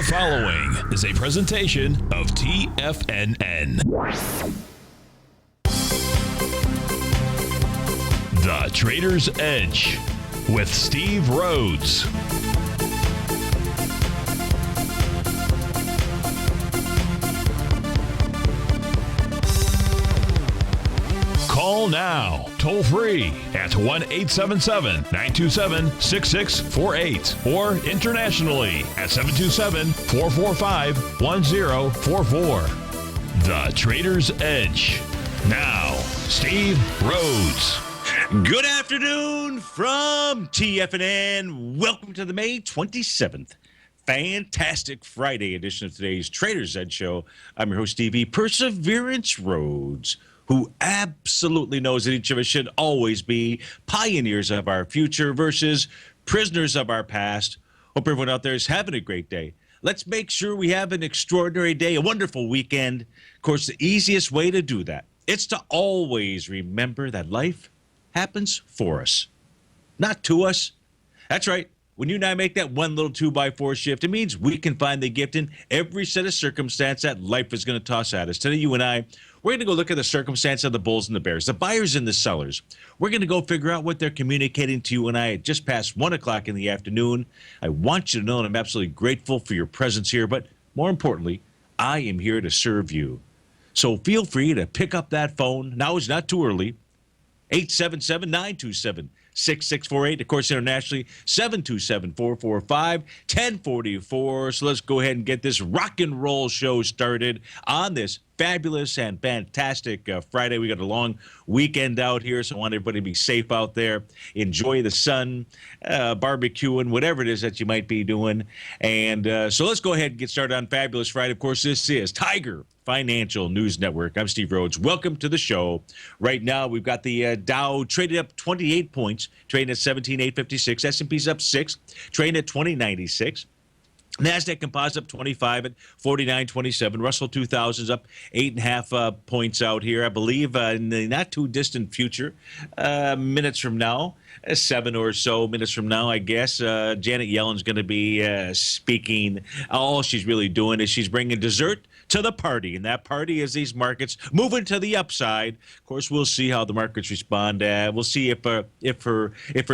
The following is a presentation of TFNN. The Trader's Edge with Steve Rhodes. Call now, toll free at 1-877-927-6648 or internationally at 727-445-1044. The Trader's Edge. Now, Steve Rhodes. Good afternoon from TFNN. Welcome to the May 27th. Fantastic Friday edition of today's Trader's Edge show. I'm your host, Stevie Perseverance Rhodes, who absolutely knows that each of us should always be pioneers of our future versus prisoners of our past. Hope everyone out there is having a great day. Let's make sure we have an extraordinary day, a wonderful weekend. Of course, the easiest way to do that is to always remember that life happens for us, not to us. That's right. When you and I make that one little 2x4 shift, it means we can find the gift in every set of circumstance that life is going to toss at us. Today, you and I, we're going to go look at the circumstance of the bulls and the bears, the buyers and the sellers. We're going to go figure out what they're communicating to you and I at just past 1 o'clock in the afternoon. I want you to know that I'm absolutely grateful for your presence here, but more importantly, I am here to serve you. So feel free to pick up that phone. Now is not too early. 877-927-6648. Of course, internationally, 727-445-1044. So let's go ahead and get this rock and roll show started on this fabulous and fantastic Friday. We got a long weekend out here, so I want everybody to be safe out there. Enjoy the sun, barbecuing, whatever it is that you might be doing. And so let's go ahead and get started on Fabulous Friday. Of course, this is Tiger Financial News Network. I'm Steve Rhodes. Welcome to the show. Right now, we've got the Dow traded up 28 points, trading at 17,856. S&P's up 6, trading at 2096. NASDAQ Composite up 25 at 49.27. Russell 2000's up 8.5 points out here. I believe in the not too distant future, minutes from now, 7 or so minutes from now, I guess, Janet Yellen's going to be speaking. All she's really doing is she's bringing dessert to the party, and that party is these markets moving to the upside. Of course, we'll see how the markets respond. We'll see if her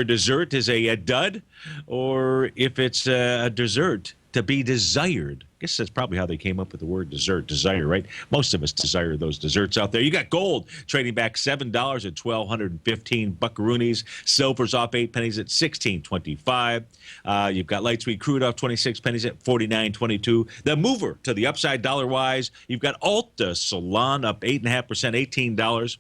dessert is a dud or if it's a dessert to be desired. I guess that's probably how they came up with the word dessert, desire, right? Most of us desire those desserts out there. You got gold trading back $7 at 1,215 buckaroonies. Silver's off 8 pennies at 16.25. You've got light sweet crude off 26 pennies at 49.22. The mover to the upside dollar-wise, you've got Alta Salon up 8.5%, $18.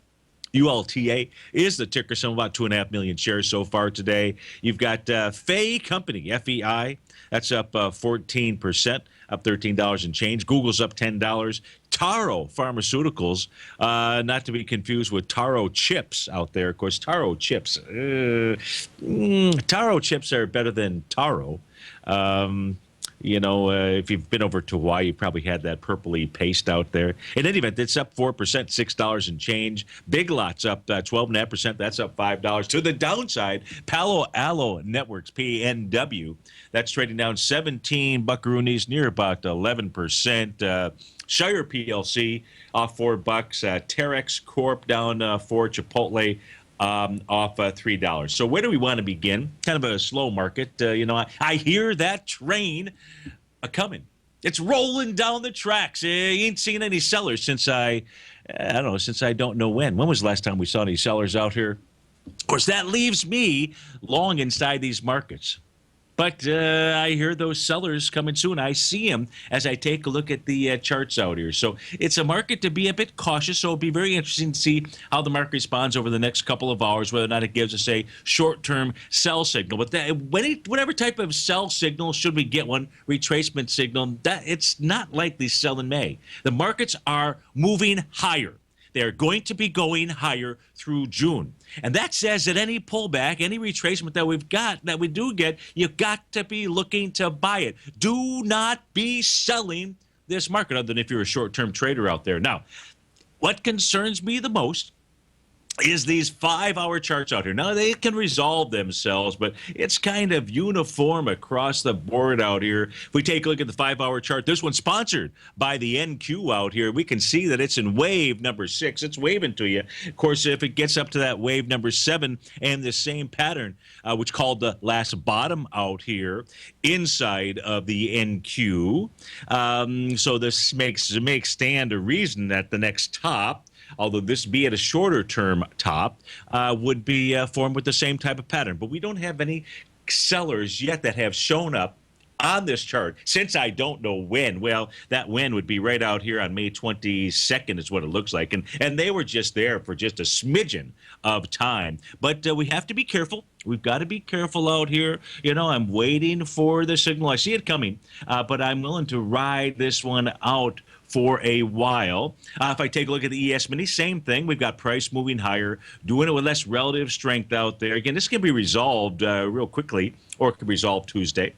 ULTA is the ticker symbol, about 2.5 million shares so far today. You've got Fay Company, FEI, that's up 14%, up $13 and change. Google's up $10. Taro Pharmaceuticals, not to be confused with Taro chips out there. Of course, Taro chips. Taro chips are better than Taro. You know, if you've been over to Hawaii, you probably had that purpley paste out there. In any event, it's up 4%, $6 and change. Big Lots up 12.5%. That's up $5. To the downside, Palo Alto Networks, PNW, that's trading down 17 buckaroonies, near about 11%. Shire PLC off $4. Terex Corp down 4. Chipotle off $3. So where do we want to begin? Kind of a slow market. You know, I hear that train coming. It's rolling down the tracks. You ain't seen any sellers since I don't know, since I don't know when. When was the last time we saw any sellers out here? Of course, that leaves me long inside these markets. But I hear those sellers coming soon. I see them as I take a look at the charts out here. So it's a market to be a bit cautious. So it'll be very interesting to see how the market responds over the next couple of hours, whether or not it gives us a short-term sell signal. But whatever type of sell signal, should we get one, retracement signal, that it's not likely to sell in May. The markets are moving higher. They're going to be going higher through June. And that says that any pullback, any retracement that we do get, you've got to be looking to buy it. Do not be selling this market, other than if you're a short-term trader out there. Now, what concerns me the most is these 5-hour charts out here. Now, they can resolve themselves, but it's kind of uniform across the board out here. If we take a look at the 5-hour chart, this one's sponsored by the NQ out here. We can see that it's in wave number 6. It's waving to you. Of course, if it gets up to that wave number 7 and the same pattern, which called the last bottom out here inside of the NQ. So this makes stand to reason that the next top, although this be at a shorter term top, would be formed with the same type of pattern. But we don't have any sellers yet that have shown up on this chart, since I don't know when. Well, that when would be right out here on May 22nd is what it looks like. And they were just there for just a smidgen of time. But we have to be careful. We've got to be careful out here. You know, I'm waiting for the signal. I see it coming, but I'm willing to ride this one out for a while. If I take a look at the ES Mini, same thing. We've got price moving higher, doing it with less relative strength out there. Again, this can be resolved real quickly, or it can be resolved Tuesday.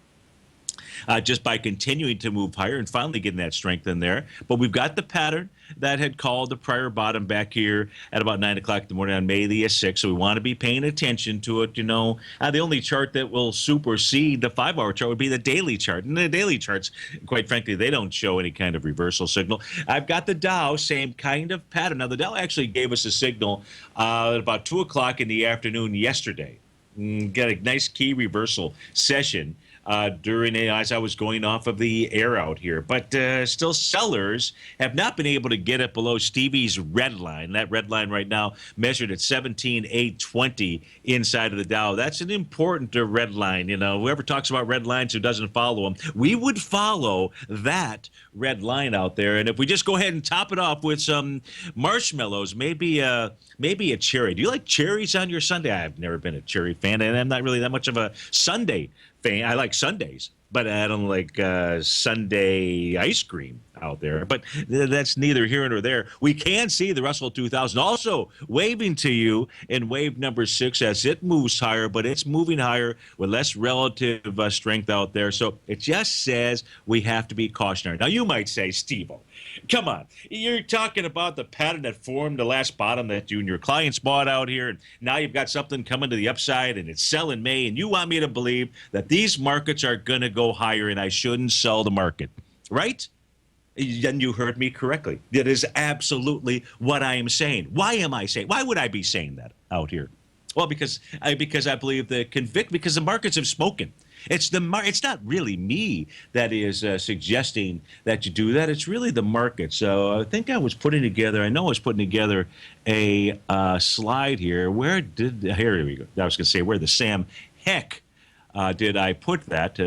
Just by continuing to move higher and finally getting that strength in there. But we've got the pattern that had called the prior bottom back here at about 9 o'clock in the morning on May the 6th. So we want to be paying attention to it. You know, the only chart that will supersede the 5-hour chart would be the daily chart. And the daily charts, quite frankly, they don't show any kind of reversal signal. I've got the Dow, same kind of pattern. Now, the Dow actually gave us a signal at about 2 o'clock in the afternoon yesterday. Got a nice key reversal session during as I was going off of the air out here. But still, sellers have not been able to get it below Stevie's red line. That red line right now measured at 17,820 inside of the Dow. That's an important red line. You know, whoever talks about red lines who doesn't follow them, we would follow that red line out there. And if we just go ahead and top it off with some marshmallows, maybe a cherry. Do you like cherries on your sundae? I've never been a cherry fan, and I'm not really that much of a sundae fan. I like sundaes, but I don't like sundae ice cream out there. But that's neither here nor there. We can see the Russell 2000 also waving to you in wave number 6 as it moves higher, but it's moving higher with less relative strength out there. So it just says we have to be cautionary. Now, you might say, Steve-O, come on, you're talking about the pattern that formed the last bottom that you and your clients bought out here, and now you've got something coming to the upside, and it's sell in May, and you want me to believe that these markets are going to go higher and I shouldn't sell the market, right? Then you heard me correctly. That is absolutely what I am saying. Why am I saying? Why would I be saying that out here? Well, because I believe because the markets have spoken. It's not really me that is suggesting that you do that. It's really the market. So I think I was putting together a slide here. Here we go. I was going to say, where the Sam heck did I put that?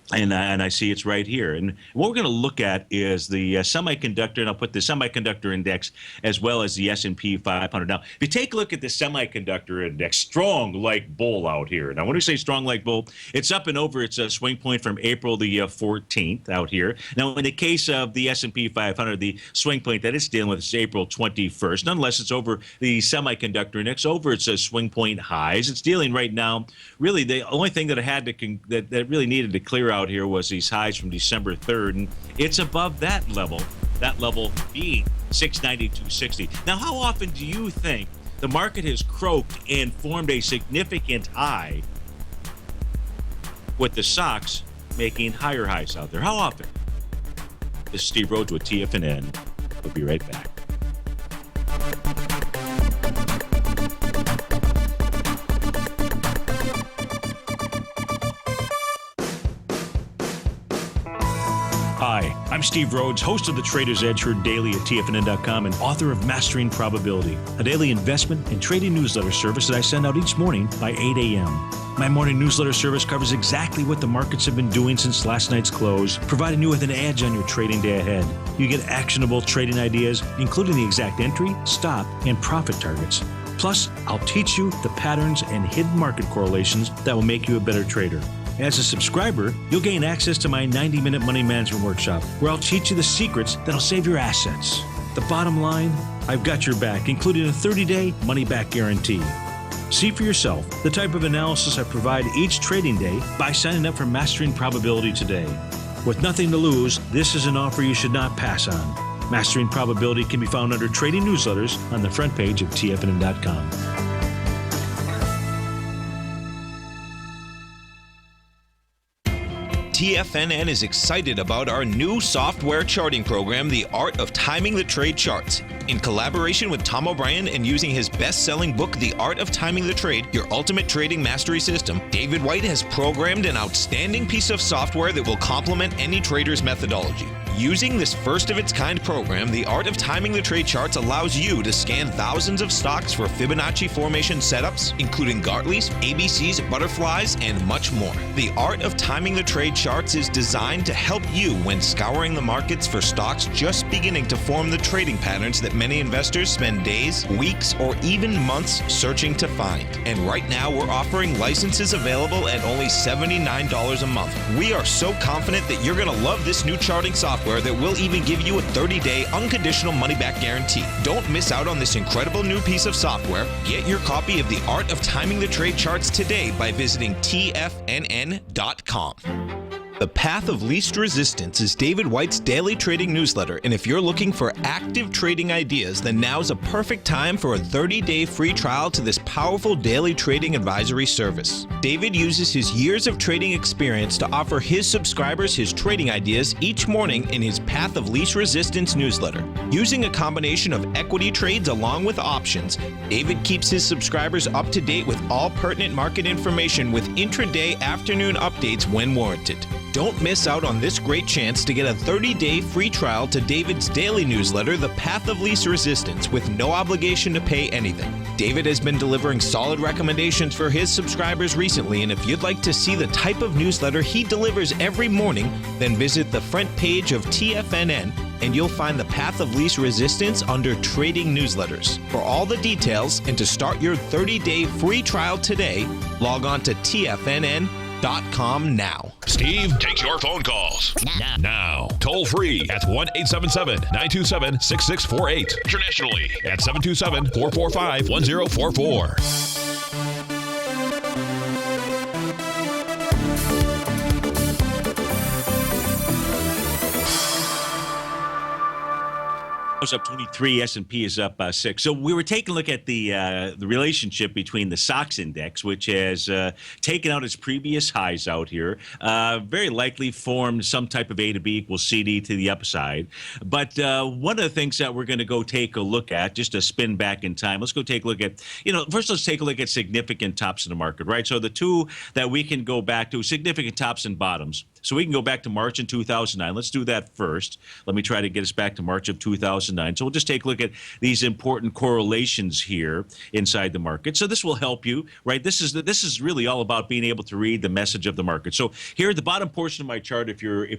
And I see it's right here. And what we're going to look at is the semiconductor, and I'll put the semiconductor index as well as the S&P 500. Now, if you take a look at the semiconductor index, strong like bull out here. Now, when we say strong like bull, it's up and over its swing point from April the 14th out here. Now, in the case of the S&P 500, the swing point that it's dealing with is April 21st. Nonetheless, it's over the semiconductor index, over its swing point highs. It's dealing right now. Really, the only thing that it had to that really needed to clear out here was these highs from December 3rd, and it's above that level being 692.60. Now, how often do you think the market has croaked and formed a significant high with the stocks making higher highs out there? How often? This is Steve Rhodes with TFNN. We'll be right back. Hi, I'm Steve Rhodes, host of the Trader's Edge, heard daily at TFNN.com and author of Mastering Probability, a daily investment and trading newsletter service that I send out each morning by 8 a.m. My morning newsletter service covers exactly what the markets have been doing since last night's close, providing you with an edge on your trading day ahead. You get actionable trading ideas, including the exact entry, stop, and profit targets. Plus, I'll teach you the patterns and hidden market correlations that will make you a better trader. As a subscriber, you'll gain access to my 90-minute money management workshop, where I'll teach you the secrets that'll save your assets. The bottom line, I've got your back, including a 30-day money-back guarantee. See for yourself the type of analysis I provide each trading day by signing up for Mastering Probability today. With nothing to lose, this is an offer you should not pass on. Mastering Probability can be found under Trading Newsletters on the front page of TFNN.com. TFNN is excited about our new software charting program, The Art of Timing the Trade Charts. In collaboration with Tom O'Brien and using his best-selling book, The Art of Timing the Trade, Your Ultimate Trading Mastery System, David White has programmed an outstanding piece of software that will complement any trader's methodology. Using this first-of-its-kind program, The Art of Timing the Trade Charts allows you to scan thousands of stocks for Fibonacci formation setups, including Gartley's, ABC's, butterflies, and much more. The Art of Timing the Trade Charts is designed to help you when scouring the markets for stocks just beginning to form the trading patterns that many investors spend days, weeks, or even months searching to find. And right now, we're offering licenses available at only $79 a month. We are so confident that you're going to love this new charting software that will even give you a 30-day unconditional money-back guarantee. Don't miss out on this incredible new piece of software. Get your copy of The Art of Timing the Trade Charts today by visiting TFNN.com. The Path of Least Resistance is David White's daily trading newsletter, and if you're looking for active trading ideas, then now's a perfect time for a 30-day free trial to this powerful daily trading advisory service. David uses his years of trading experience to offer his subscribers his trading ideas each morning in his Path of Least Resistance newsletter. Using a combination of equity trades along with options, David keeps his subscribers up to date with all pertinent market information with intraday afternoon updates when warranted. Don't miss out on this great chance to get a 30-day free trial to David's daily newsletter, The Path of Least Resistance, with no obligation to pay anything. David has been delivering solid recommendations for his subscribers recently, and if you'd like to see the type of newsletter he delivers every morning, then visit the front page of TFNN and you'll find the Path of Least Resistance under Trading Newsletters. For all the details and to start your 30-day free trial today, log on to TFNN.com now. Steve takes your phone calls now. Toll free at 1-877-927-6648. Internationally at 727-445-1044. Dow's up 23, S&P is up 6. So we were taking a look at the relationship between the SOX index, which has taken out its previous highs out here, very likely formed some type of A to B equals CD to the upside. But one of the things that we're going to go take a look at, just to spin back in time, let's go take a look at, first let's take a look at significant tops in the market, right? So the two that we can go back to, significant tops and bottoms. So we can go back to March in 2009. Let's do that first. Let me try to get us back to March of 2009. So we'll just take a look at these important correlations here inside the market. So this will help you, right? This is really all about being able to read the message of the market. So here at the bottom portion of my chart, if you're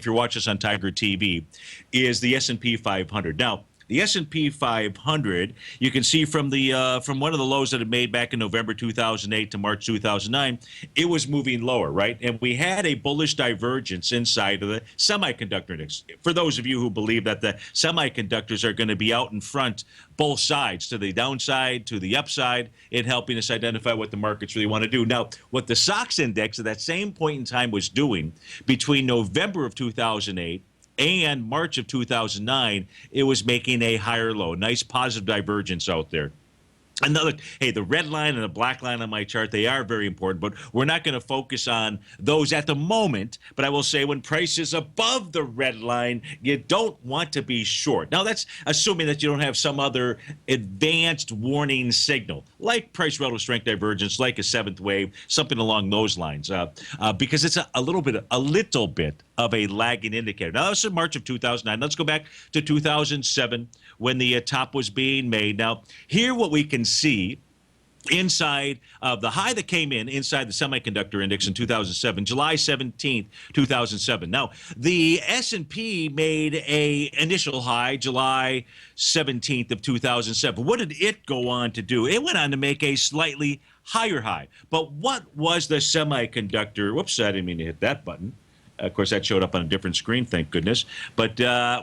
watching us on TigerTV, is the S&P 500. Now, the S&P 500, you can see from one of the lows that it made back in November 2008 to March 2009, it was moving lower, right? And we had a bullish divergence inside of the semiconductor index. For those of you who believe that the semiconductors are going to be out in front, both sides, to the downside, to the upside, in helping us identify what the markets really want to do. Now, what the SOX index at that same point in time was doing between November of 2008 and March of 2009, it was making a higher low. Nice positive divergence out there. Another, hey, the red line and the black line on my chart, they are very important, but we're not going to focus on those at the moment. But I will say when price is above the red line, you don't want to be short. Now, that's assuming that you don't have some other advanced warning signal, like price relative strength divergence, like a seventh wave, something along those lines, because it's a little bit of a lagging indicator. Now, that's in March of 2009. Let's go back to 2007 when the top was being made. Now, here what we can see inside of the high that came in inside the semiconductor index in 2007, July 17th, 2007. Now, the S&P made a initial high July 17th of 2007. What did it go on to do? It went on to make a slightly higher high. But what was the semiconductor? Whoops, I didn't mean to hit that button. Of course, that showed up on a different screen, thank goodness. But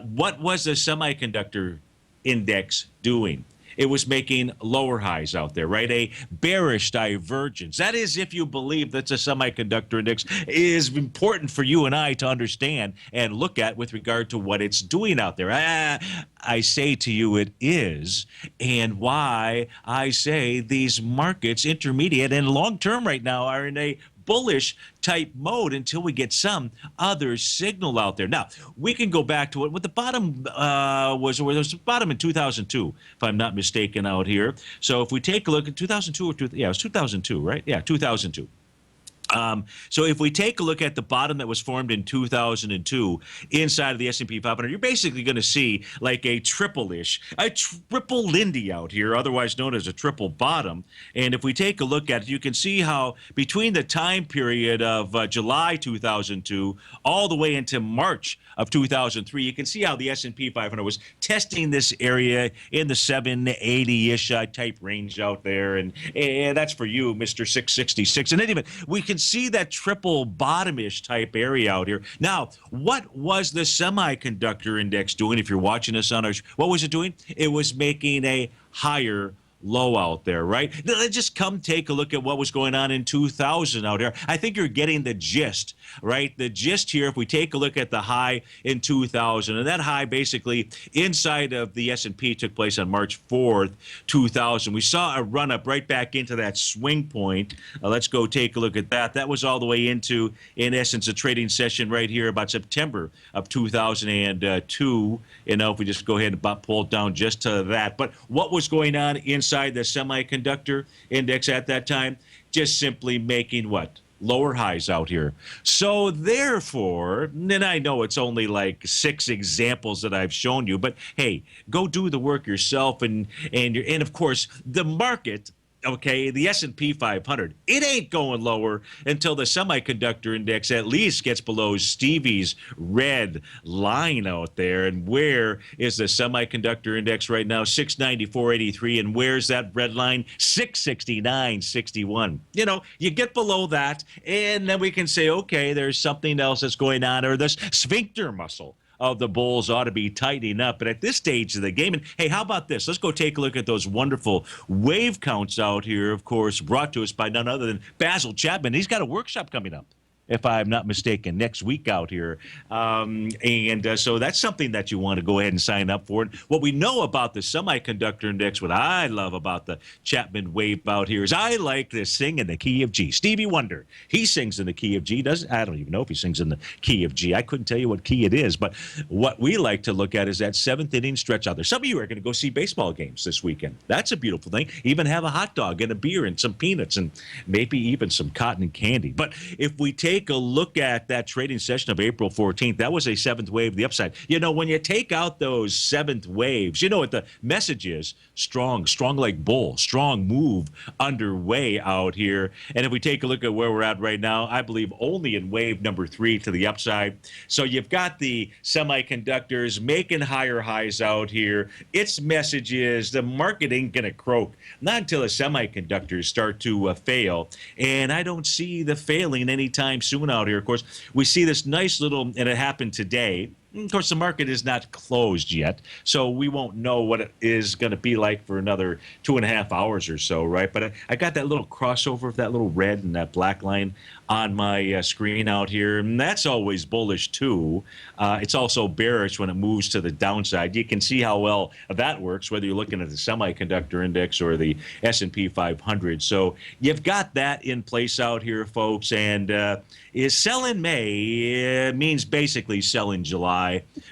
what was the semiconductor index doing? it was making lower highs out there, right? A bearish divergence. That is, if you believe that the semiconductor index is important for you and I to understand and look at with regard to what it's doing out there. I say to you it is, and why I say these markets, intermediate and long term right now, are in a bullish type mode until we get some other signal out there. Now, we can go back to it. What the bottom was, where there was a bottom in 2002, if I'm not mistaken out here. So if we take a look at 2002, it was 2002, right? Yeah, 2002. So if we take a look at the bottom that was formed in 2002 inside of the S&P 500, you're basically going to see like a triple-ish, a triple Lindy out here, otherwise known as a triple bottom. And if we take a look at it, you can see how between the time period of July 2002 all the way into March of 2003, you can see how the S&P 500 was testing this area in the 780-ish type range out there. And that's for you, Mr. 666. And anyway, we can see that triple bottom-ish type area out here. Now, what was the semiconductor index doing? If you're watching us on our, what was it doing? It was making a higher low out there, right? Now, let's just come take a look at what was going on in 2000 out here. I think you're getting the gist, right? The gist here, if we take a look at the high in 2000, and that high basically inside of the S&P took place on March 4th, 2000. We saw a run up right back into that swing point. Let's go take a look at that. That was all the way into, in essence, a trading session right here about September of 2002. You know, if we just go ahead and pull it down just to that. But what was going on inside the semiconductor index at that time? Just simply making what? Lower highs out here. So therefore, and I know it's only like 6 examples that I've shown you, but hey, go do the work yourself. And of course, the market, okay, the S&P 500, it ain't going lower until the semiconductor index at least gets below Stevie's red line out there. And where is the semiconductor index right now? 694.83. And where's that red line? 669.61. You know, you get below that, and then we can say, okay, there's something else that's going on, or this sphincter muscle of the bulls ought to be tightening up. But at this stage of the game, and hey, how about this? Let's go take a look at those wonderful wave counts out here, of course, brought to us by none other than Basil Chapman. He's got a workshop coming up, if I'm not mistaken, next week out here. So that's something that you want to go ahead and sign up for. And what we know about the semiconductor index, what I love about the Chapman wave out here is I like to sing in the key of G. Stevie Wonder, he sings in the key of G. I don't even know if he sings in the key of G. I couldn't tell you what key it is. But what we like to look at is that 7th inning stretch out there. Some of you are going to go see baseball games this weekend. That's a beautiful thing. Even have a hot dog and a beer and some peanuts and maybe even some cotton candy. But if we take a look at that trading session of April 14th, that was a 7th wave, the upside. You know, when you take out those 7th waves, you know what the message is? Strong like bull, strong move underway out here. And if we take a look at where we're at right now, I believe only in wave number 3 to the upside. So you've got the semiconductors making higher highs out here. Its message is the market ain't going to croak, not until the semiconductors start to fail. And I don't see the failing anytime soon out here. Of course, we see this nice little, and it happened today. Of course, the market is not closed yet, so we won't know what it is going to be like for another 2.5 hours or so, right? But I got that little crossover of that little red and that black line on my screen out here, and that's always bullish too. It's also bearish when it moves to the downside. You can see how well that works, whether you're looking at the semiconductor index or the S&P 500. So you've got that in place out here, folks, and is sell in May means basically sell in July.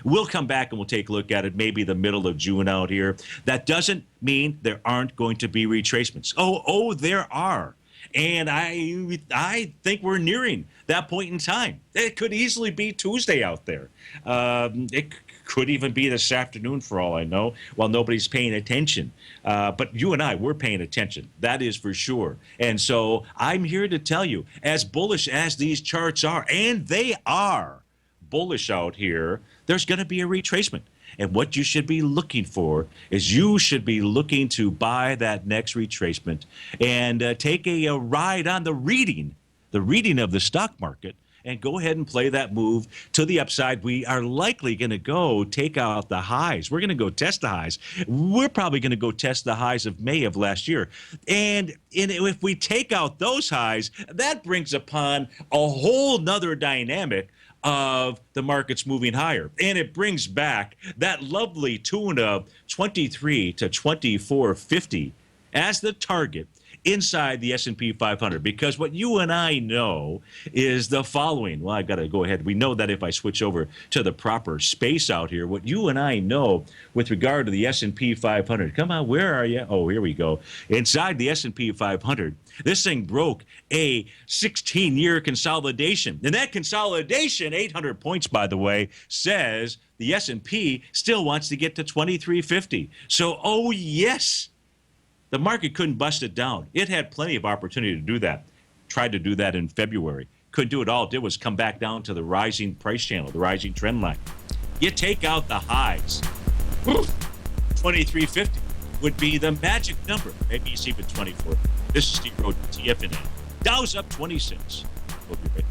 We'll come back and we'll take a look at it maybe the middle of June out here. That doesn't mean there aren't going to be retracements. Oh, there are. And I think we're nearing that point in time. It could easily be Tuesday out there. It could even be this afternoon for all I know, while nobody's paying attention. But you and I, we're paying attention. That is for sure. And so I'm here to tell you, as bullish as these charts are, and they are bullish out here, there's going to be a retracement. And what you should be looking for is you should be looking to buy that next retracement and take a ride on the reading of the stock market and go ahead and play that move to the upside. We are likely going to go take out the highs. We're going to go test the highs. We're probably going to go test the highs of May of last year. And if we take out those highs, that brings upon a whole nother dynamic of the markets moving higher. And it brings back that lovely tune of 23 to 2450 as the target inside the S&P 500, because what you and I know is the following. Well, I've got to go ahead. We know that if I switch over to the proper space out here, what you and I know with regard to the S&P 500. Come on, where are you? Oh, here we go. Inside the S&P 500, this thing broke a 16-year consolidation. And that consolidation, 800 points, by the way, says the S&P still wants to get to 2350. So, oh, yes. The market couldn't bust it down. It had plenty of opportunity to do that. Tried to do that in February. Couldn't do it. All it did was come back down to the rising price channel, the rising trend line. You take out the highs. 2350 would be the magic number. Maybe it's even 24. This is Steve Rhodes, TFNN. Dow's up 26. We'll be right back.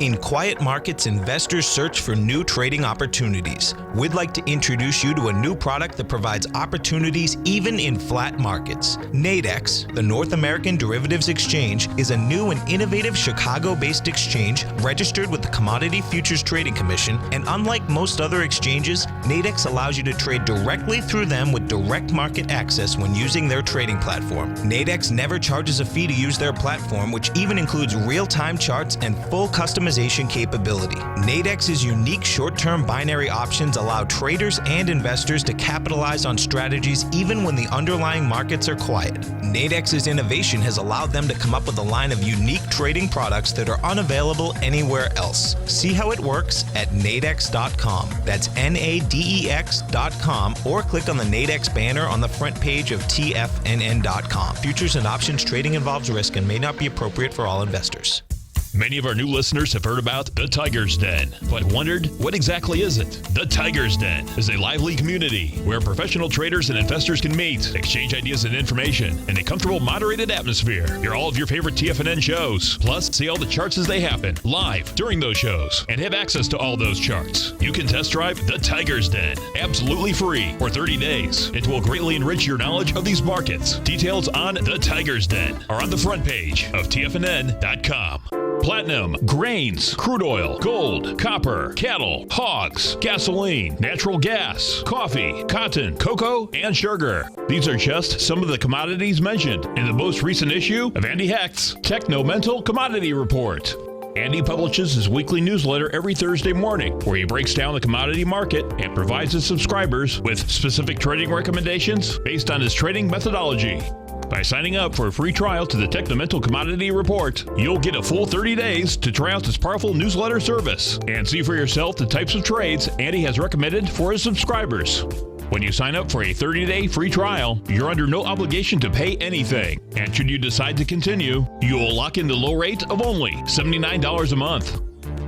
In quiet markets, investors search for new trading opportunities. We'd like to introduce you to a new product that provides opportunities even in flat markets. Nadex, the North American Derivatives Exchange, is a new and innovative Chicago-based exchange registered with the Commodity Futures Trading Commission, and unlike most other exchanges, Nadex allows you to trade directly through them with direct market access when using their trading platform. Nadex never charges a fee to use their platform, which even includes real-time charts and full customization capability. Nadex's unique short-term binary options allow traders and investors to capitalize on strategies even when the underlying markets are quiet. Nadex's innovation has allowed them to come up with a line of unique trading products that are unavailable anywhere else. See how it works at nadex.com. That's NADEX.com, or click on the Nadex banner on the front page of TFNN.com. Futures and options trading involves risk and may not be appropriate for all investors. Many of our new listeners have heard about the Tiger's Den, but wondered, what exactly is it? The Tiger's Den is a lively community where professional traders and investors can meet, exchange ideas and information in a comfortable, moderated atmosphere. Hear all of your favorite TFNN shows, plus see all the charts as they happen live during those shows, and have access to all those charts. You can test drive the Tiger's Den absolutely free for 30 days. It will greatly enrich your knowledge of these markets. Details on the Tiger's Den are on the front page of TFNN.com. Platinum, grains, crude oil, gold, copper, cattle, hogs, gasoline, natural gas, coffee, cotton, cocoa, and sugar. These are just some of the commodities mentioned in the most recent issue of Andy Hecht's Techno-Mental Commodity Report. Andy publishes his weekly newsletter every Thursday morning, where he breaks down the commodity market and provides his subscribers with specific trading recommendations based on his trading methodology. By signing up for a free trial to the Techno-Mental Commodity Report, you'll get a full 30 days to try out this powerful newsletter service and see for yourself the types of trades Andy has recommended for his subscribers. When you sign up for a 30-day free trial, you're under no obligation to pay anything. And should you decide to continue, you will lock in the low rate of only $79 a month.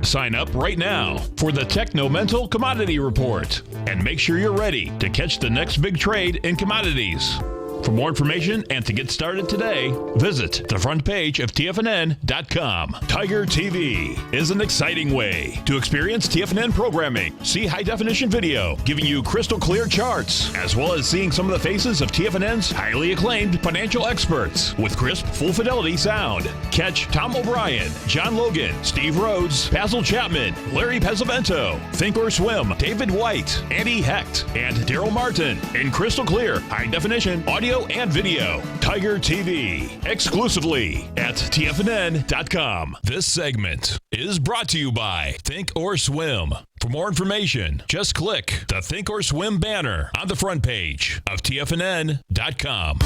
Sign up right now for the Techno-Mental Commodity Report and make sure you're ready to catch the next big trade in commodities. For more information and to get started today, visit the front page of TFNN.com. Tiger TV is an exciting way to experience TFNN programming. See high-definition video giving you crystal clear charts, as well as seeing some of the faces of TFNN's highly acclaimed financial experts with crisp, full-fidelity sound. Catch Tom O'Brien, John Logan, Steve Rhodes, Basil Chapman, Larry Pesavento, Think or Swim, David White, Andy Hecht, and Daryl Martin in crystal clear, high-definition audio and video. Tiger TV, exclusively at TFNN.com. This segment is brought to you by Think or Swim. For more information, just click the Think or Swim banner on the front page of TFNN.com.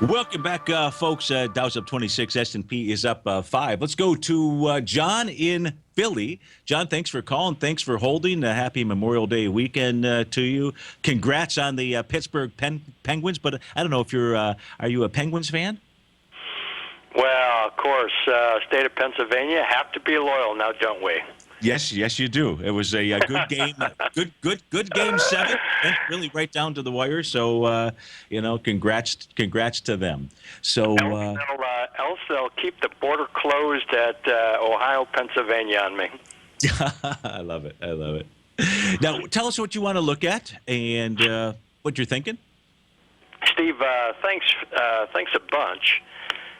Welcome back, folks. Dow's up 26. S&P is up 5. Let's go to John in Philly. John, thanks for calling. Thanks for holding. Happy Memorial Day weekend to you. Congrats on the Pittsburgh Penguins. But I don't know if you're are you a Penguins fan? Well, of course, state of Pennsylvania have to be loyal now, don't we? Yes, you do. It was a good game, good game 7, went really right down to the wire. So, congrats to them. So, else they'll keep the border closed at Ohio, Pennsylvania on me. I love it. Now, tell us what you want to look at and what you're thinking. Steve, thanks a bunch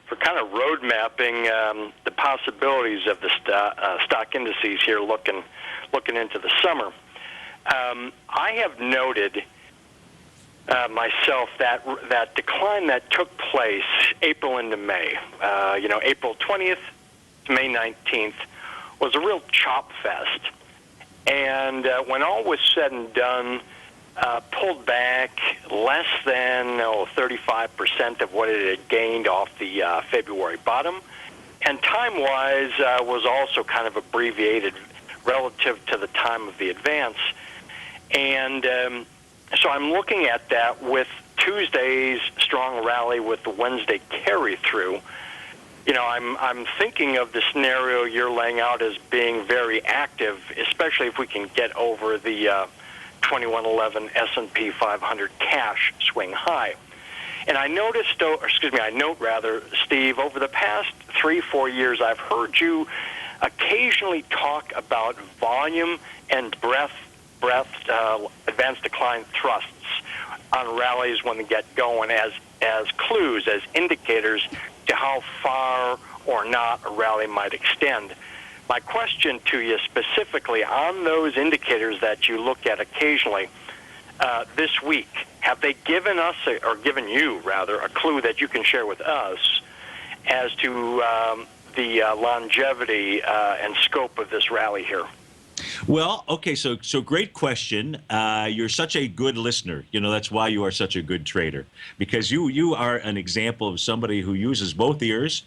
for kind of road mapping the possibilities of the stock indices here looking into the summer. I have noted myself that decline that took place April into May, April 20th to May 19th was a real chop fest. And when all was said and done, pulled back less than 35% of what it had gained off the February bottom. And time-wise was also kind of abbreviated relative to the time of the advance. And so I'm looking at that with Tuesday's strong rally with the Wednesday carry-through. I'm thinking of the scenario you're laying out as being very active, especially if we can get over the 2111 S&P 500 cash swing high. And I note, Steve, over the past 3-4 years, I've heard you occasionally talk about volume and breadth advanced decline thrusts on rallies when they get going as clues, as indicators to how far or not a rally might extend. My question to you specifically on those indicators that you look at occasionally this week, have they given us, or given you rather, a clue that you can share with us as to the longevity and scope of this rally here? Well, okay, so great question. You're such a good listener. That's why you are such a good trader, because you are an example of somebody who uses both ears,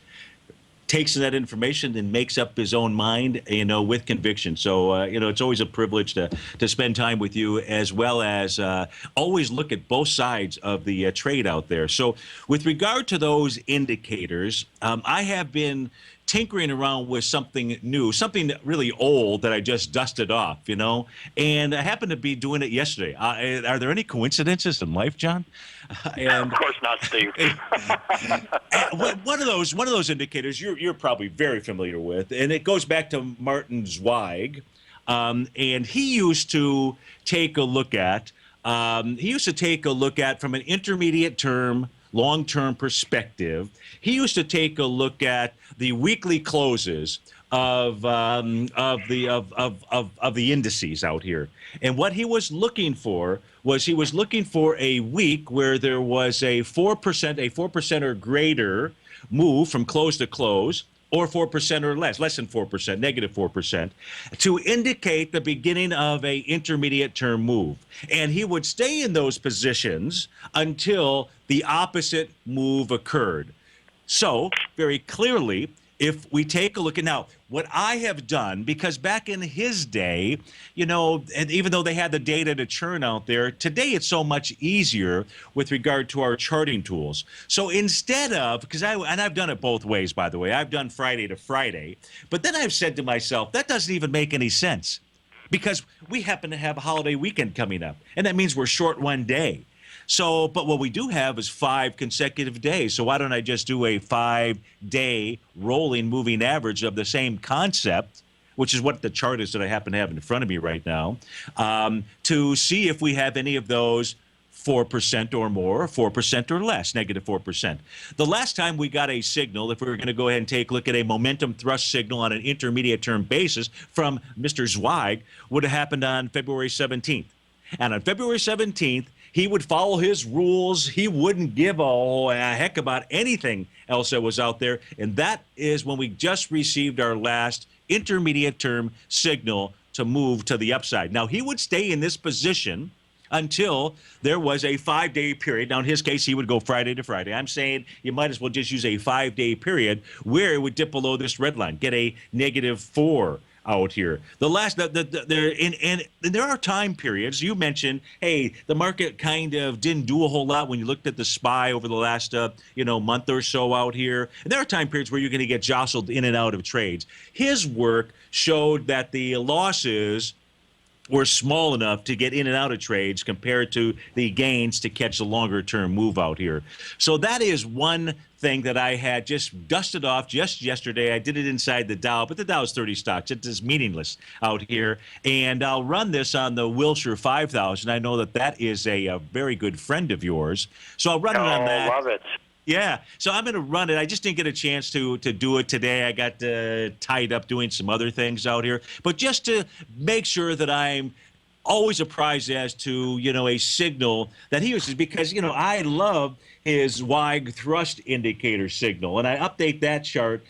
takes that information and makes up his own mind, with conviction. So, it's always a privilege to spend time with you, as well as always look at both sides of the trade out there. So with regard to those indicators, I have been tinkering around with something new, something really old that I just dusted off, and I happened to be doing it yesterday. Are there any coincidences in life, John? And of course not, Steve. one of those indicators you're probably very familiar with, and it goes back to Martin Zweig, and he used to take a look at from an intermediate term, long-term perspective. He used to take a look at the weekly closes of the indices out here, and what he was looking for was a week where there was a 4% or greater move from close to close, or 4% or less than 4%, negative 4%, to indicate the beginning of a intermediate term move. And he would stay in those positions until the opposite move occurred. So, very clearly, if we take a look at now, what I have done, because back in his day, and even though they had the data to churn out there, today it's so much easier with regard to our charting tools. So instead of, and I've done it both ways, by the way, I've done Friday to Friday, but then I've said to myself, that doesn't even make any sense, because we happen to have a holiday weekend coming up, and that means we're short one day. So, but what we do have is 5 consecutive days. So why don't I just do a 5-day rolling moving average of the same concept, which is what the chart is that I happen to have in front of me right now, to see if we have any of those 4% or more, 4% or less, negative 4%. The last time we got a signal, if we were going to go ahead and take a look at a momentum thrust signal on an intermediate term basis from Mr. Zweig, would have happened on February 17th. And on February 17th, he would follow his rules. He wouldn't give a heck about anything else that was out there. And that is when we just received our last intermediate term signal to move to the upside. Now, he would stay in this position until there was a 5-day period. Now, in his case, he would go Friday to Friday. I'm saying you might as well just use a 5-day period where it would dip below this red line, get a -4 out here. The last, and there are time periods. You mentioned, hey, the market kind of didn't do a whole lot when you looked at the SPY over the last, month or so out here. And there are time periods where you're going to get jostled in and out of trades. His work showed that the losses were small enough to get in and out of trades compared to the gains to catch a longer-term move out here. So that is one thing that I had just dusted off just yesterday. I did it inside the Dow, but the Dow is 30 stocks. It is meaningless out here. And I'll run this on the Wilshire 5000. I know that is a very good friend of yours. So I'll run it on that. Love it. Yeah, so I'm going to run it. I just didn't get a chance to do it today. I got tied up doing some other things out here. But just to make sure that I'm always apprised as to, a signal that he uses, because, I love his WAG thrust indicator signal. And I update that chart,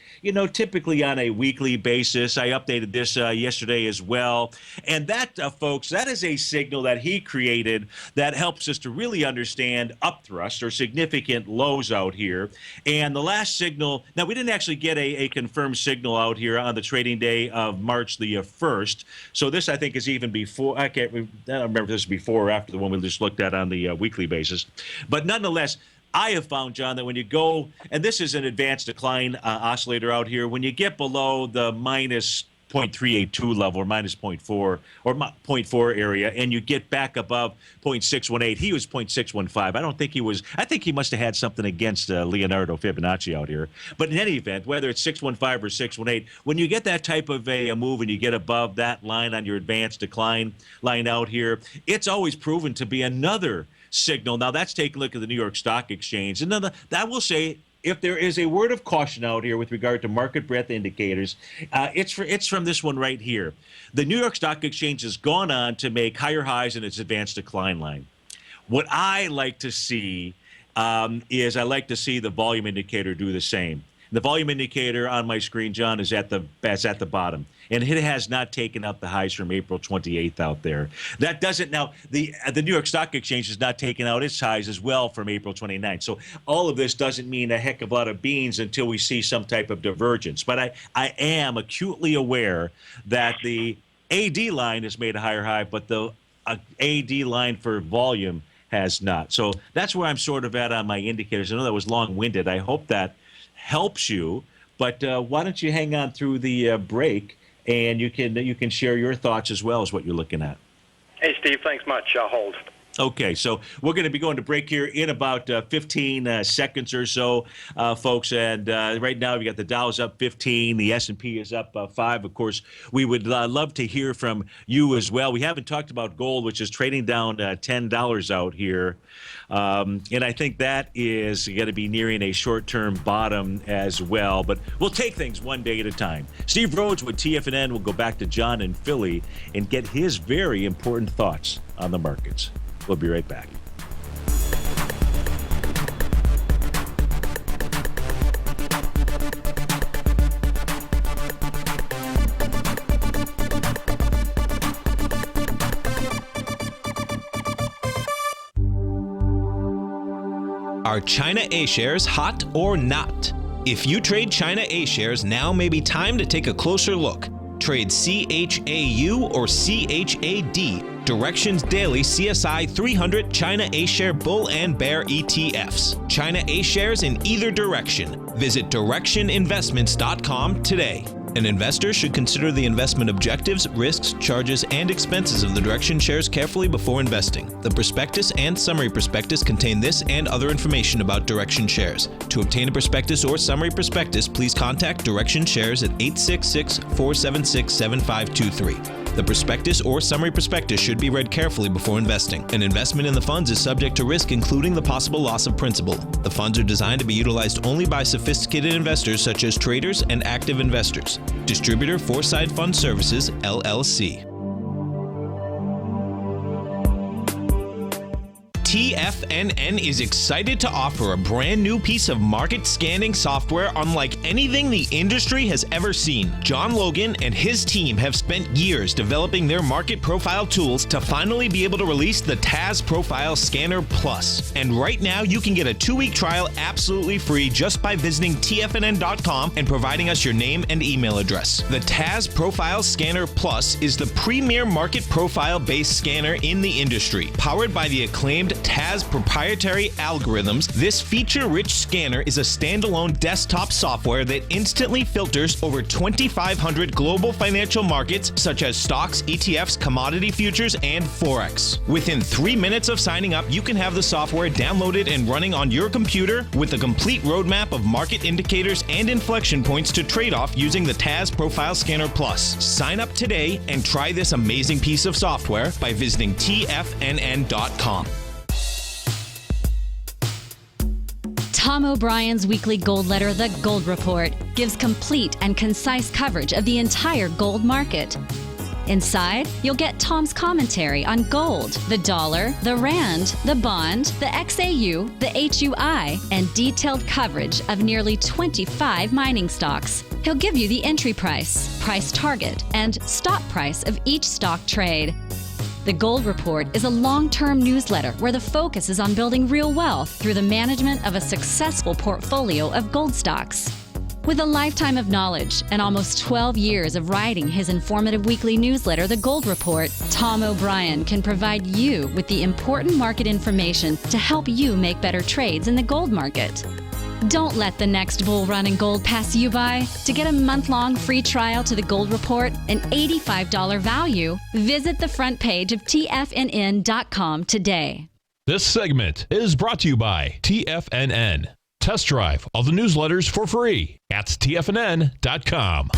typically on a weekly basis. I updated this yesterday as well. And that, folks, that is a signal that he created that helps us to really understand upthrust or significant lows out here. And the last signal, now we didn't actually get a confirmed signal out here on the trading day of March the 1st. So this, I think, is even before, I don't remember if this is before or after the one we just looked at on the weekly basis. But nonetheless, I have found, John, that when you go, and this is an advanced decline oscillator out here, when you get below the minus 0.382 level or minus 0.4 or 0.4 area, and you get back above 0.618, he was 0.615. I think he must have had something against Leonardo Fibonacci out here. But in any event, whether it's 615 or 618, when you get that type of a move and you get above that line on your advanced decline line out here, it's always proven to be another signal. Now, that's taking a look at the New York Stock Exchange. And then that will say, if there is a word of caution out here with regard to market breadth indicators, it's from this one right here. The New York Stock Exchange has gone on to make higher highs in its advanced decline line. What I like to see is I like to see the volume indicator do the same. The volume indicator on my screen, John, is at the bottom, and it has not taken up the highs from April 28th out there. That doesn't now the New York Stock Exchange has not taken out its highs as well from April 29th. So all of this doesn't mean a heck of a lot of beans until we see some type of divergence. But I am acutely aware that the AD line has made a higher high, but the AD line for volume has not. So that's where I'm sort of at on my indicators. I know that was long-winded. I hope that helps you, but why don't you hang on through the break, and you can share your thoughts as well as what you're looking at. Hey, Steve, thanks much. I'll hold. Okay, so we're going to be going to break here in about 15 seconds or so, folks. And right now, we got the Dow's up 15, the S&P is up 5. Of course, we would love to hear from you as well. We haven't talked about gold, which is trading down $10 out here. And I think that is going to be nearing a short-term bottom as well. But we'll take things one day at a time. Steve Rhodes with TFNN will go back to John in Philly and get his very important thoughts on the markets. We'll be right back. Are China A shares hot or not? If you trade China A shares, now may be time to take a closer look. Trade CHAU or CHAD, Directions Daily CSI 300 China A Share Bull and Bear ETFs. China A shares in either direction. Visit directioninvestments.com today. An investor should consider the investment objectives, risks, charges, and expenses of the Direction shares carefully before investing. The prospectus and summary prospectus contain this and other information about Direction shares. To obtain a prospectus or summary prospectus, please contact Direction shares at 866-476-7523. The prospectus or summary prospectus should be read carefully before investing. An investment in the funds is subject to risk, including the possible loss of principal. The funds are designed to be utilized only by sophisticated investors such as traders and active investors. Distributor Foreside Fund Services, LLC. TFNN is excited to offer a brand new piece of market scanning software unlike anything the industry has ever seen. John Logan and his team have spent years developing their market profile tools to finally be able to release the TAS Profile Scanner Plus. And right now, you can get a 2-week trial absolutely free just by visiting TFNN.com and providing us your name and email address. The TAS Profile Scanner Plus is the premier market profile-based scanner in the industry. Powered by the acclaimed TAS proprietary algorithms, this feature-rich scanner is a standalone desktop software that instantly filters over 2,500 global financial markets such as stocks, ETFs, commodity futures, and Forex. Within 3 minutes of signing up, you can have the software downloaded and running on your computer with a complete roadmap of market indicators and inflection points to trade off using the TAS Profile Scanner Plus. Sign up today and try this amazing piece of software by visiting TFNN.com. Tom O'Brien's weekly gold letter, The Gold Report, gives complete and concise coverage of the entire gold market. Inside, you'll get Tom's commentary on gold, the dollar, the rand, the bond, the XAU, the HUI, and detailed coverage of nearly 25 mining stocks. He'll give you the entry price, price target, and stop price of each stock trade. The Gold Report is a long-term newsletter where the focus is on building real wealth through the management of a successful portfolio of gold stocks. With a lifetime of knowledge and almost 12 years of writing his informative weekly newsletter, The Gold Report, Tom O'Brien can provide you with the important market information to help you make better trades in the gold market. Don't let the next bull run in gold pass you by. To get a month-long free trial to The Gold Report, an $85 value, visit the front page of TFNN.com today. This segment is brought to you by TFNN. Test drive all the newsletters for free at TFNN.com.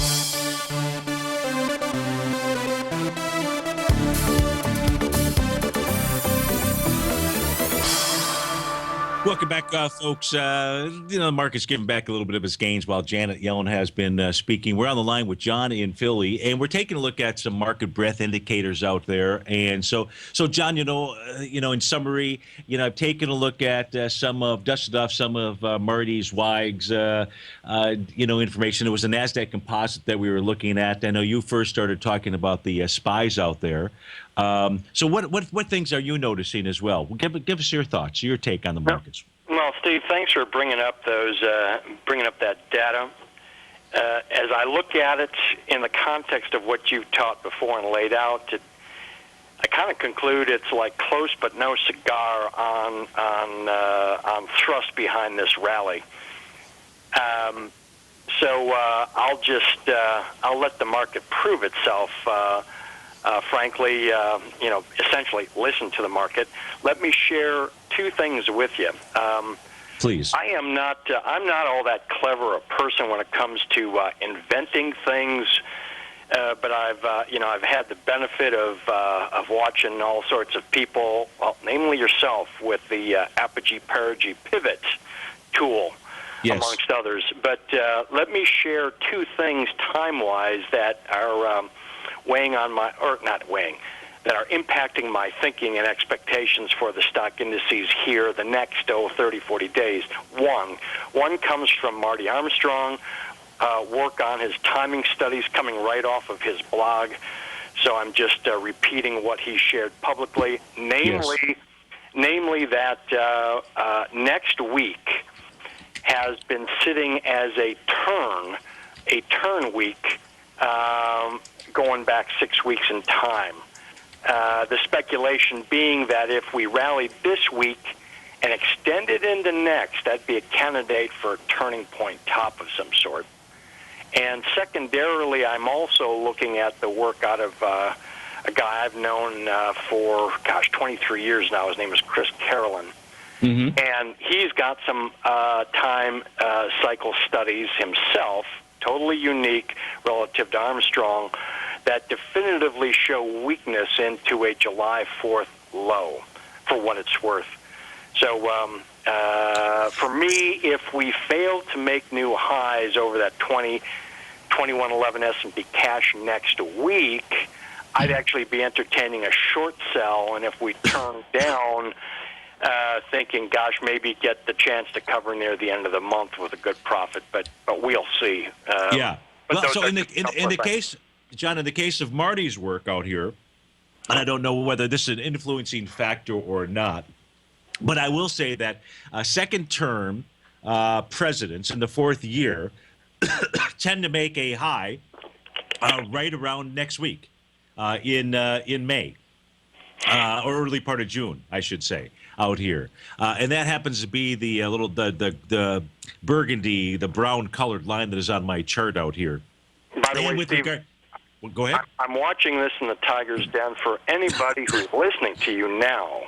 Welcome back, folks. The market's giving back a little bit of its gains while Janet Yellen has been speaking. We're on the line with John in Philly, and we're taking a look at some market breadth indicators out there. And so John, in summary, I've taken a look at dusted off some of Marty Zweig's, information. It was a NASDAQ composite that we were looking at. I know you first started talking about the spies out there. So what things are you noticing as well? Give us your thoughts, your take on the markets. Well, Steve, thanks for bringing up that data. As I look at it in the context of what you've taught before and laid out, I kind of conclude it's like close but no cigar on thrust behind this rally. So I'll let the market prove itself. Frankly, essentially listen to the market. Let me share two things with you. Please. I'm not all that clever a person when it comes to inventing things, but I've had the benefit of watching all sorts of people, namely yourself, with the Apogee-Perigee pivot tool, yes, amongst others. But let me share two things time-wise that are that are impacting my thinking and expectations for the stock indices here the next 30, 40 days. One comes from Marty Armstrong, work on his timing studies coming right off of his blog. So I'm just repeating what he shared publicly, namely that next week has been sitting as a turn week, going back 6 weeks in time. The speculation being that if we rallied this week and extended into next, that'd be a candidate for a turning point top of some sort. And secondarily, I'm also looking at the work out of a guy I've known for, 23 years now. His name is Chris Carolyn. Mm-hmm. And he's got some time cycle studies himself, totally unique relative to Armstrong, that definitively show weakness into a July 4th low, for what it's worth. So for me, if we fail to make new highs over that 2111 S&P cash next week, I'd actually be entertaining a short sell, and if we turn down thinking, gosh, maybe get the chance to cover near the end of the month with a good profit, but we'll see. Yeah. But Well, so those in are the case, John, in the case of Marty's work out here, and I don't know whether this is an influencing factor or not, but I will say that second-term presidents in the fourth year tend to make a high right around next week in May. Or early part of June, I should say, out here, and that happens to be the the burgundy, the brown-colored line that is on my chart out here. By the way, Steve, well, go ahead. I'm watching this in the Tiger's Den. For anybody who's listening to you now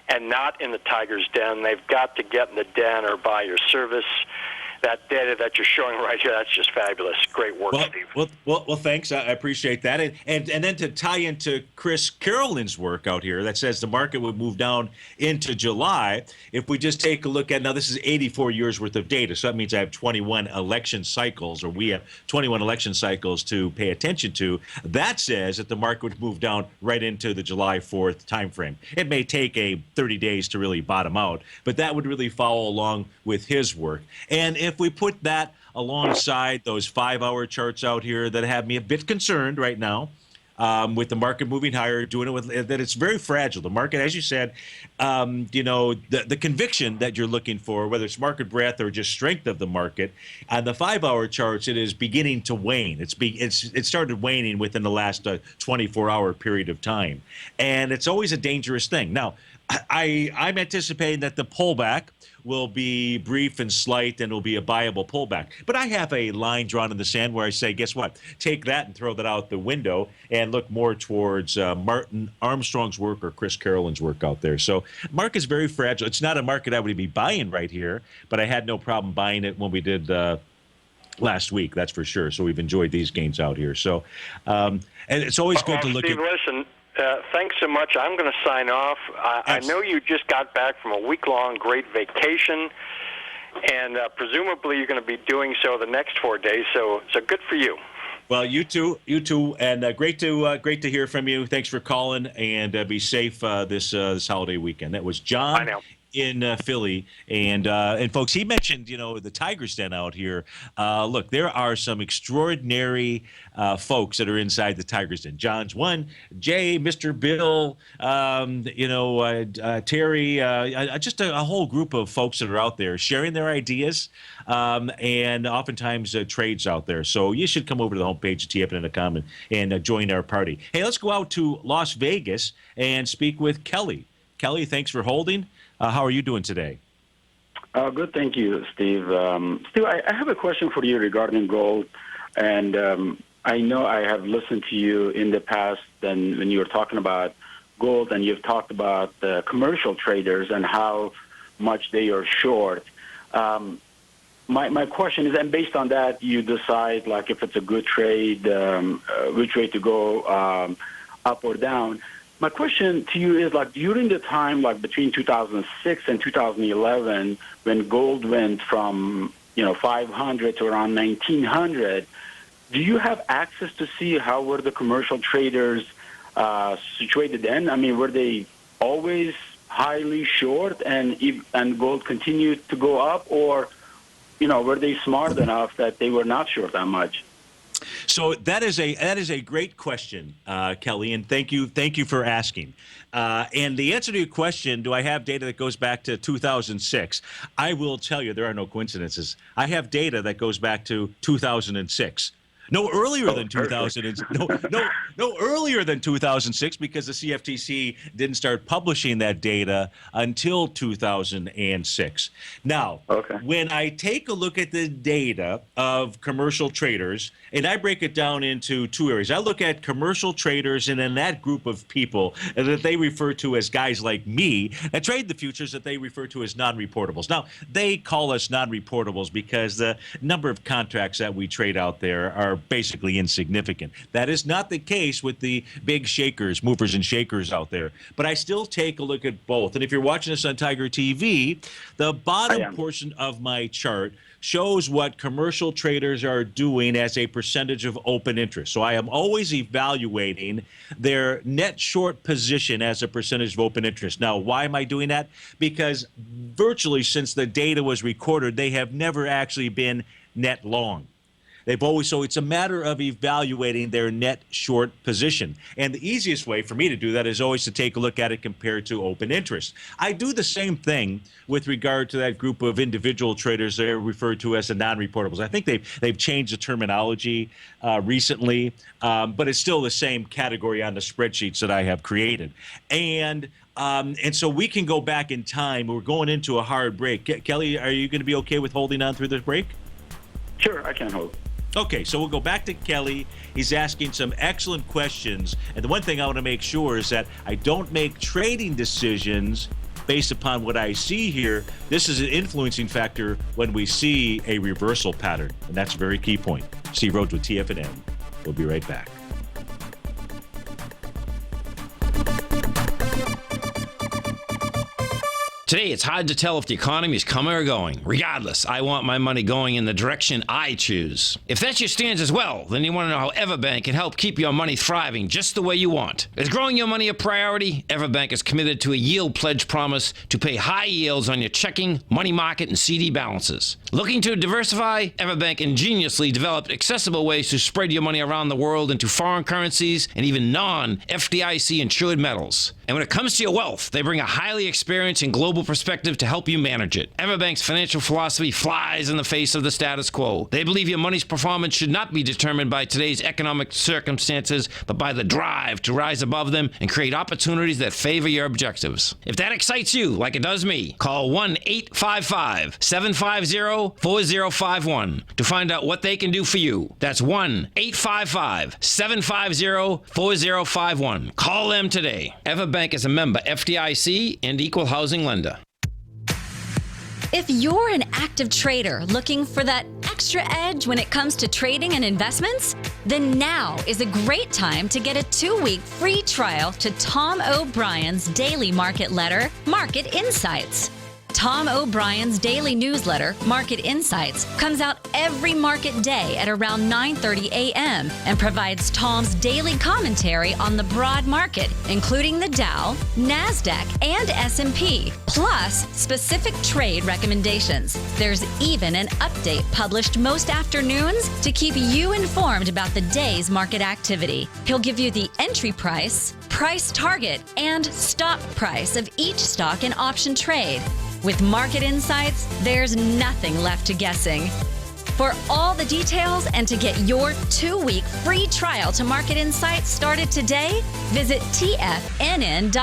and not in the Tiger's Den, they've got to get in the den or buy your service. That data that you're showing right here, that's just fabulous. Great work, Steve. Well, thanks. I appreciate that. And then to tie into Chris Carolyn's work out here that says the market would move down into July, if we just take a look at, now this is 84 years worth of data, so that means I have 21 election cycles, or we have 21 election cycles to pay attention to. That says that the market would move down right into the July 4th timeframe. It may take 30 days to really bottom out, but that would really follow along with his work. And if we put that alongside those 5-hour charts out here that have me a bit concerned right now, with the market moving higher, doing it with that, it's very fragile. The market, as you said, the conviction that you're looking for, whether it's market breadth or just strength of the market, on the 5-hour charts, it is beginning to wane. It started waning within the last 24-hour period of time, and it's always a dangerous thing. Now, I'm anticipating that the pullback will be brief and slight and will be a buyable pullback. But I have a line drawn in the sand where I say, guess what? Take that and throw that out the window and look more towards Martin Armstrong's work or Chris Carolyn's work out there. So market is very fragile. It's not a market I would be buying right here, but I had no problem buying it when we did last week, that's for sure. So we've enjoyed these gains out here. So, and it's always good to look Steve, at. Listen, thanks so much. I'm going to sign off. I know you just got back from a week-long great vacation, and presumably you're going to be doing so the next 4 days. So good for you. Well, you too, and great to hear from you. Thanks for calling, and be safe this holiday weekend. That was John in Philly, and folks, he mentioned the Tiger's Den out here. Look, there are some extraordinary folks that are inside the Tiger's Den. John's one, Jay, Mr. Bill, Terry, just a whole group of folks that are out there sharing their ideas, and oftentimes trades out there. So you should come over to the homepage of TFNN.com and join our party. Hey, let's go out to Las Vegas and speak with Kelly. Kelly, thanks for holding. How are you doing today? Good, thank you, Steve. Steve, I have a question for you regarding gold. And I know I have listened to you in the past when you were talking about gold, and you've talked about the commercial traders and how much they are short. My question is, and based on that, you decide like if it's a good trade, which way to go, up or down. My question to you is, like, during the time, like between 2006 and 2011, when gold went from 500 to around 1900, do you have access to see how were the commercial traders situated then? I mean, were they always highly short, and gold continued to go up, or were they smart enough that they were not short that much? So that is a great question, Kelly, and thank you for asking. And the answer to your question, do I have data that goes back to 2006? I will tell you there are no coincidences. I have data that goes back to 2006. No earlier than 2000. No earlier than 2006, because the CFTC didn't start publishing that data until 2006. Now, when I take a look at the data of commercial traders, and I break it down into two areas. I look at commercial traders, and then that group of people that they refer to as guys like me that trade the futures that they refer to as non-reportables. Now, they call us non-reportables because the number of contracts that we trade out there are basically insignificant. That is not the case with the big shakers, movers and shakers out there. But I still take a look at both. And if you're watching this on Tiger TV, the bottom portion of my chart shows what commercial traders are doing as a percentage of open interest. So I am always evaluating their net short position as a percentage of open interest. Now, why am I doing that? Because virtually since the data was recorded, they have never actually been net long. They've always, so it's a matter of evaluating their net short position. And the easiest way for me to do that is always to take a look at it compared to open interest. I do the same thing with regard to that group of individual traders that are referred to as the non-reportables. I think they've changed the terminology recently, but it's still the same category on the spreadsheets that I have created. And so we can go back in time. We're going into a hard break. Kelly, are you going to be okay with holding on through this break? Sure, I can hold. Okay, so we'll go back to Kelly. He's asking some excellent questions. And the one thing I want to make sure is that I don't make trading decisions based upon what I see here. This is an influencing factor when we see a reversal pattern. And that's a very key point. Steve Rhodes with TFNN. We'll be right back. Today, it's hard to tell if the economy is coming or going. Regardless, I want my money going in the direction I choose. If that's your stance as well, then you want to know how Everbank can help keep your money thriving just the way you want. Is growing your money a priority? Everbank is committed to a yield pledge promise to pay high yields on your checking, money market, and CD balances. Looking to diversify? Everbank ingeniously developed accessible ways to spread your money around the world into foreign currencies and even non-FDIC insured metals. And when it comes to your wealth, they bring a highly experienced and global perspective to help you manage it. Everbank's financial philosophy flies in the face of the status quo. They believe your money's performance should not be determined by today's economic circumstances, but by the drive to rise above them and create opportunities that favor your objectives. If that excites you, like it does me, call 1-855-750-4051 to find out what they can do for you. That's 1-855-750-4051. Call them today. Everbank is a member FDIC and equal housing lender. If you're an active trader looking for that extra edge when it comes to trading and investments, then now is a great time to get a 2-week free trial to Tom O'Brien's daily market letter, Market Insights. Tom O'Brien's daily newsletter, Market Insights, comes out every market day at around 9:30 a.m. and provides Tom's daily commentary on the broad market, including the Dow, NASDAQ, and S&P, plus specific trade recommendations. There's even an update published most afternoons to keep you informed about the day's market activity. He'll give you the entry price, price target, and stop price of each stock and option trade. With Market Insights, there's nothing left to guessing. For all the details and to get your 2-week free trial to Market Insights started today, visit TFNN.com.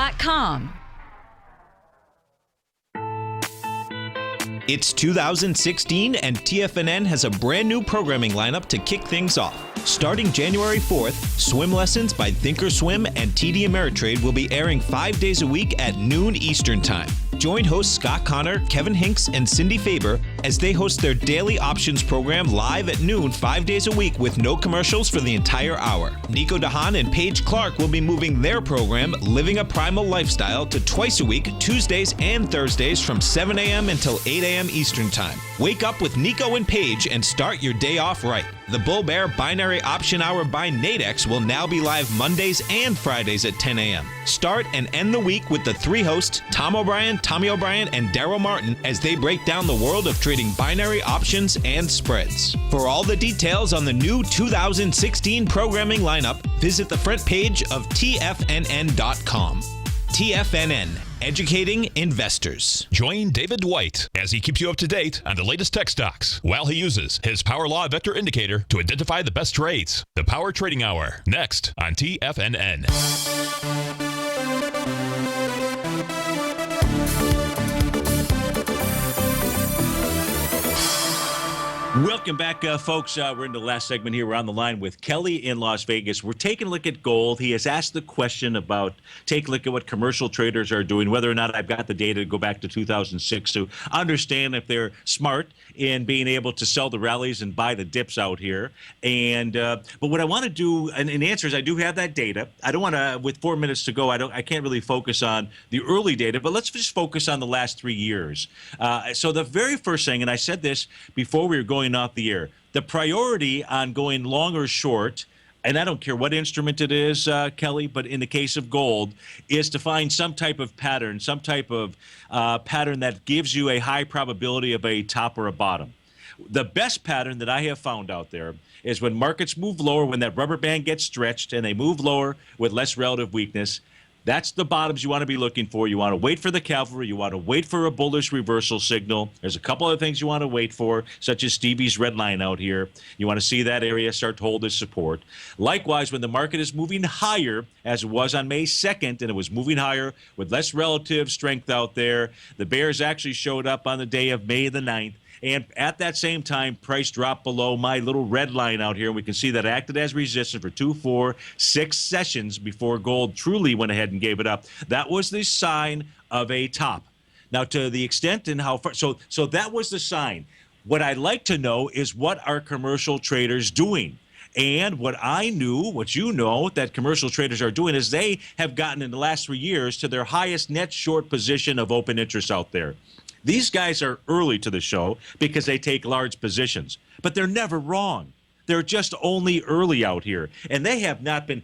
It's 2016 and TFNN has a brand new programming lineup to kick things off. Starting January 4th, Swim Lessons by Thinkorswim and TD Ameritrade will be airing 5 days a week at noon Eastern Time. Join hosts Scott Connor, Kevin Hinks, and Cindy Faber as they host their daily options program live at noon 5 days a week with no commercials for the entire hour. Nico DeHaan and Paige Clark will be moving their program, Living a Primal Lifestyle, to twice a week, Tuesdays and Thursdays from 7 a.m. until 8 a.m. Eastern Time. Wake up with Nico and Paige and start your day off right. The Bull Bear Binary Option Hour by Nadex will now be live Mondays and Fridays at 10 a.m. Start and end the week with the 3 hosts, Tom O'Brien, Tommy O'Brien, and Daryl Martin, as they break down the world of trading binary options and spreads. For all the details on the new 2016 programming lineup, visit the front page of TFNN.com. TFNN, educating investors. Join David Dwight as he keeps you up to date on the latest tech stocks while he uses his Power Law Vector Indicator to identify the best trades. The Power Trading Hour, next on TFNN. Welcome Welcome back, folks. We're in the last segment here. We're on the line with Kelly in Las Vegas. We're taking a look at gold. He has asked the question about take a look at what commercial traders are doing, whether or not I've got the data to go back to 2006 to understand if they're smart in being able to sell the rallies and buy the dips out here. And but what I want to do, and the answer is I do have that data. I don't want to, with 4 minutes to go, I can't really focus on the early data, but let's just focus on the last 3 years. So the very first thing, and I said this before we were going off the air, the priority on going long or short, and I don't care what instrument it is, Kelly, but in the case of gold, is to find some type of pattern, some type of pattern that gives you a high probability of a top or a bottom. The best pattern that I have found out there is when markets move lower, when that rubber band gets stretched and they move lower with less relative weakness. That's the bottoms you want to be looking for. You want to wait for the cavalry. You want to wait for a bullish reversal signal. There's a couple other things you want to wait for, such as Stevie's red line out here. You want to see that area start to hold as support. Likewise, when the market is moving higher, as it was on May 2nd, and it was moving higher with less relative strength out there, the bears actually showed up on the day of May the 9th. And at that same time, price dropped below my little red line out here. We can see that it acted as resistance for 2, 4, 6 sessions before gold truly went ahead and gave it up. That was the sign of a top. Now, to the extent and how far, so that was the sign. What I'd like to know is what are commercial traders doing? And what I knew, what you know, that commercial traders are doing is they have gotten in the last 3 years to their highest net short position of open interest out there. These guys are early to the show because they take large positions, but they're never wrong. They're just only early out here. And they have been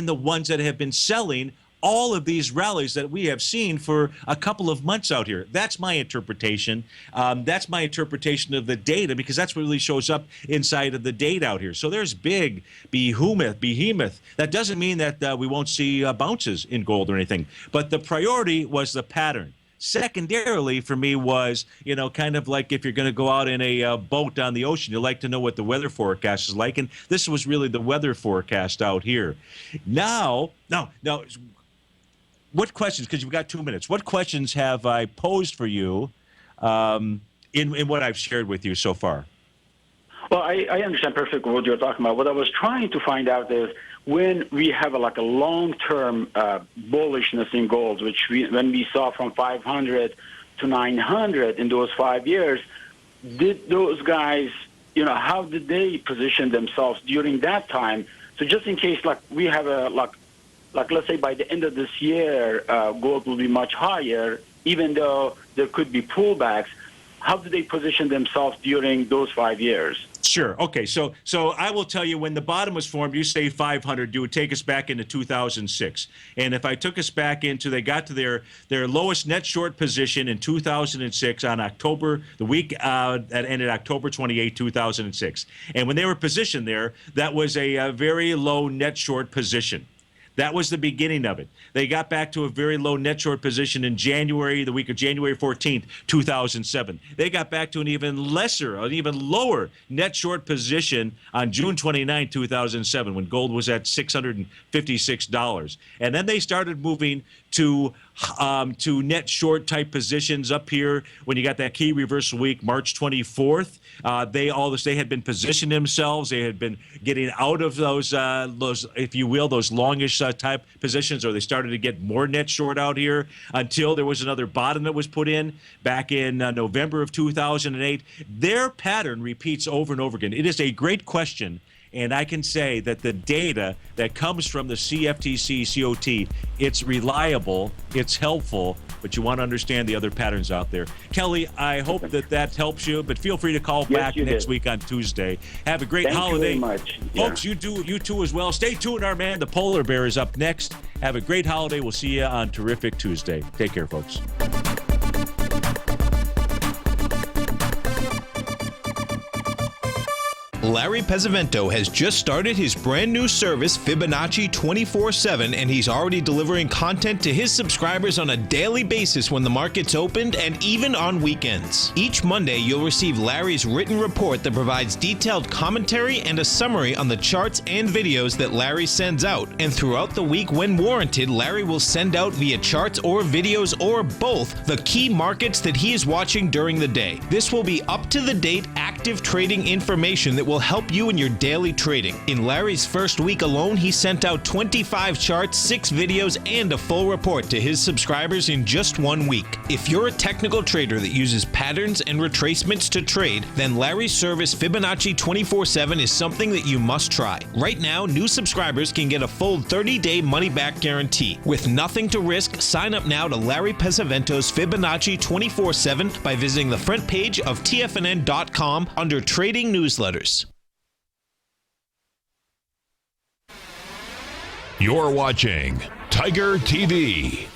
the ones that have been selling all of these rallies that we have seen for a couple of months out here. That's my interpretation. That's my interpretation of the data, because that's what really shows up inside of the data out here. So there's big behemoth. That doesn't mean that we won't see bounces in gold or anything, but the priority was the pattern. Secondarily, for me, was, kind of like if you're going to go out in a boat on the ocean, you like to know what the weather forecast is like. And this was really the weather forecast out here. Now, what questions, because you've got 2 minutes, what questions have I posed for you in what I've shared with you so far? Well, I understand perfectly what you're talking about. What I was trying to find out is when we have a long-term bullishness in gold, when we saw from 500 to 900 in those 5 years, did those guys, how did they position themselves during that time? So just in case, we have let's say by the end of this year, gold will be much higher, even though there could be pullbacks. How did they position themselves during those 5 years? Sure. Okay. So I will tell you, when the bottom was formed, you say 500. You would take us back into 2006. And if I took us back they got to their lowest net short position in 2006 on October, the week that ended October 28, 2006. And when they were positioned there, that was a very low net short position. That was the beginning of it. They got back to a very low net short position in January, the week of January 14th, 2007. They got back to an even lower net short position on June 29, 2007, when gold was at $656. And then they started moving to net short type positions up here when you got that key reversal week, March 24th. They had been positioning themselves. They had been getting out of those if you will, those longish type positions, or they started to get more net short out here until there was another bottom that was put in back in November of 2008. Their pattern repeats over and over again. It is a great question. And I can say that the data that comes from the CFTC COT, it's reliable, it's helpful, but you want to understand the other patterns out there. Kelly, I hope that helps you, but feel free to call back next week on Tuesday. Have a great holiday. Thank you very much. Folks, you too as well. Stay tuned, our man. The Polar Bear is up next. Have a great holiday. We'll see you on Terrific Tuesday. Take care, folks. Larry Pesavento has just started his brand new service, Fibonacci 24/7, and he's already delivering content to his subscribers on a daily basis when the market's opened and even on weekends. Each Monday, you'll receive Larry's written report that provides detailed commentary and a summary on the charts and videos that Larry sends out. And throughout the week, when warranted, Larry will send out via charts or videos or both the key markets that he is watching during the day. This will be up-to-the-date, active trading information that will help you in your daily trading. In Larry's first week alone, he sent out 25 charts, 6 videos, and a full report to his subscribers in just 1 week. If you're a technical trader that uses patterns and retracements to trade, then Larry's service Fibonacci 24/7 is something that you must try. Right now, new subscribers can get a full 30-day money-back guarantee. With nothing to risk, sign up now to Larry Pesavento's Fibonacci 24/7 by visiting the front page of TFNN.com under Trading Newsletters. You're watching Tiger TV.